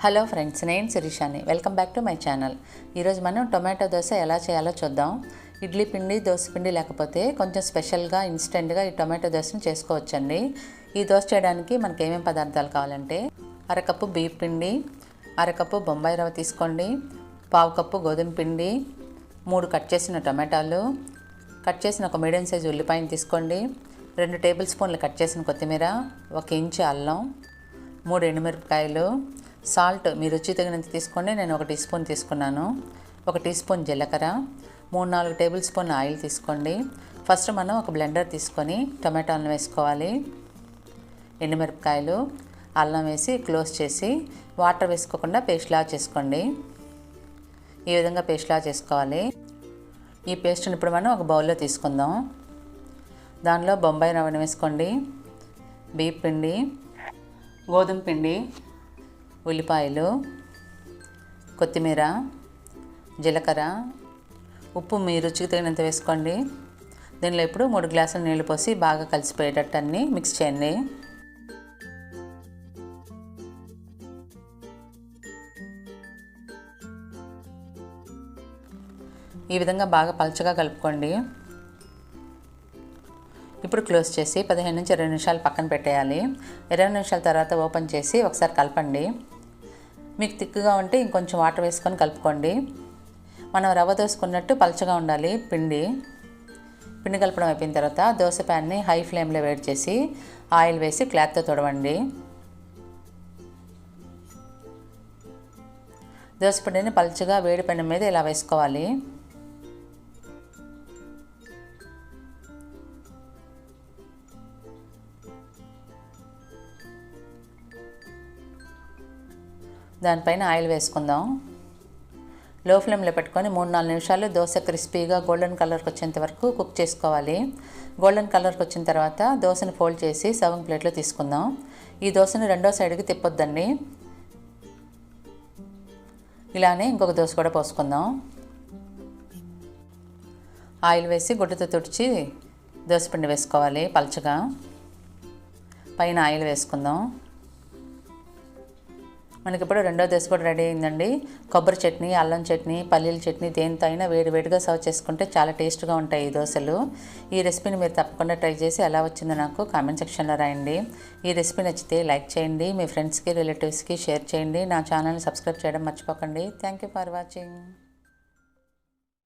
Hello friends, నేను శిరీషాని. Welcome back to my channel. ఈరోజు మనం టొమాటో దోశ ఎలా చేయాలో చూద్దాం. ఇడ్లీ పిండి, దోశ పిండి లేకపోతే కొంచెం స్పెషల్గా ఇన్స్టెంట్గా ఈ టొమాటో దోశను చేసుకోవచ్చండి. ఈ దోశ చేయడానికి మనకి ఏమేమి పదార్థాలు కావాలంటే అరకప్పు బియ్యం పిండి, అరకప్పు బొంబాయి రవ్వ తీసుకోండి, పావు కప్పు గోధుమ పిండి, 3 కట్ చేసిన టొమాటోలు, కట్ చేసిన ఒక మీడియం సైజు ఉల్లిపాయను తీసుకోండి, 2 టేబుల్ స్పూన్లు కట్ చేసిన కొత్తిమీర, 1 ఇంచు అల్లం, 3 ఎండుమిరపకాయలు, సాల్ట్ మీ రుచి తగినంత తీసుకోండి. నేను 1 టీ స్పూన్ తీసుకున్నాను. 1 టీ స్పూన్ జీలకర్ర, 3-4 టేబుల్ స్పూన్ ఆయిల్ తీసుకోండి. ఫస్ట్ మనం ఒక బ్లెండర్ తీసుకొని టొమాటోలను వేసుకోవాలి. ఎండుమిరపకాయలు, అల్లం వేసి క్లోజ్ చేసి వాటర్ వేసుకోకుండా పేస్ట్లా చేసుకోండి. ఈ విధంగా పేస్ట్లా చేసుకోవాలి. ఈ పేస్ట్ని ఇప్పుడు మనం ఒక బౌల్లో తీసుకుందాం. దానిలో బొంబాయి రవ్వను వేసుకోండి, బియ్యం పిండి, గోధుమ పిండి, ఉల్లిపాయలు, కొత్తిమీర, జీలకర్ర, ఉప్పు మీ రుచికి తగినంత వేసుకోండి. దీనిలో ఇప్పుడు 3 గ్లాసుల నీళ్ళు పోసి బాగా కలిసిపోయేటట్టు అన్నీ మిక్స్ చేయండి. ఈ విధంగా బాగా పలచగా కలుపుకోండి. ఇప్పుడు క్లోజ్ చేసి 15 నుంచి 20 నిమిషాలు పక్కన పెట్టేయాలి. 20 నిమిషాల తర్వాత ఓపెన్ చేసి ఒకసారి కలపండి. మీకు తిక్కుగా ఉంటే ఇంకొంచెం వాటర్ వేసుకొని కలుపుకోండి. మనం రవ్వ దోసుకున్నట్టు పలచగా ఉండాలి పిండి. కలపడం అయిపోయిన తర్వాత దోశ ప్యాన్ని హై ఫ్లేమ్లో వేడి చేసి ఆయిల్ వేసి క్లాత్తో తుడవండి. దోశ పిండిని పలచగా వేడి పెనం మీద ఇలా వేసుకోవాలి. దానిపైన ఆయిల్ వేసుకుందాం. లో ఫ్లేమ్లో పెట్టుకొని 3-4 నిమిషాలు దోశ క్రిస్పీగా గోల్డెన్ కలర్కి వచ్చేంత వరకు కుక్ చేసుకోవాలి. గోల్డెన్ కలర్కి వచ్చిన తర్వాత దోశని ఫోల్డ్ చేసి సర్వింగ్ ప్లేట్లో తీసుకుందాం. ఈ దోశని రెండో సైడ్కి తిప్పొద్దండి. ఇలానే ఇంకొక దోశ కూడా పోసుకుందాం. ఆయిల్ వేసి గుడ్డతో తుడిచి దోశపిండి వేసుకోవాలి పలచగా. పైన ఆయిల్ వేసుకుందాం. మనకి ఇప్పుడు రెండో దోశ కూడా రెడీ అయిందండి. కొబ్బరి చట్నీ, అల్లం చట్నీ, పల్లీల చట్నీ దేనితో అయినా వేడివేడిగా సర్వ్ చేసుకుంటే చాలా టేస్ట్గా ఉంటాయి ఈ దోశలు. ఈ రెసిపీని మీరు తప్పకుండా ట్రై చేసి ఎలా వచ్చిందో నాకు కామెంట్ సెక్షన్లో రాయండి. ఈ రెసిపీ నచ్చితే లైక్ చేయండి, మీ ఫ్రెండ్స్కి రిలేటివ్స్కి షేర్ చేయండి. నా ఛానల్ని సబ్స్క్రైబ్ చేయడం మర్చిపోకండి. Thank you for watching.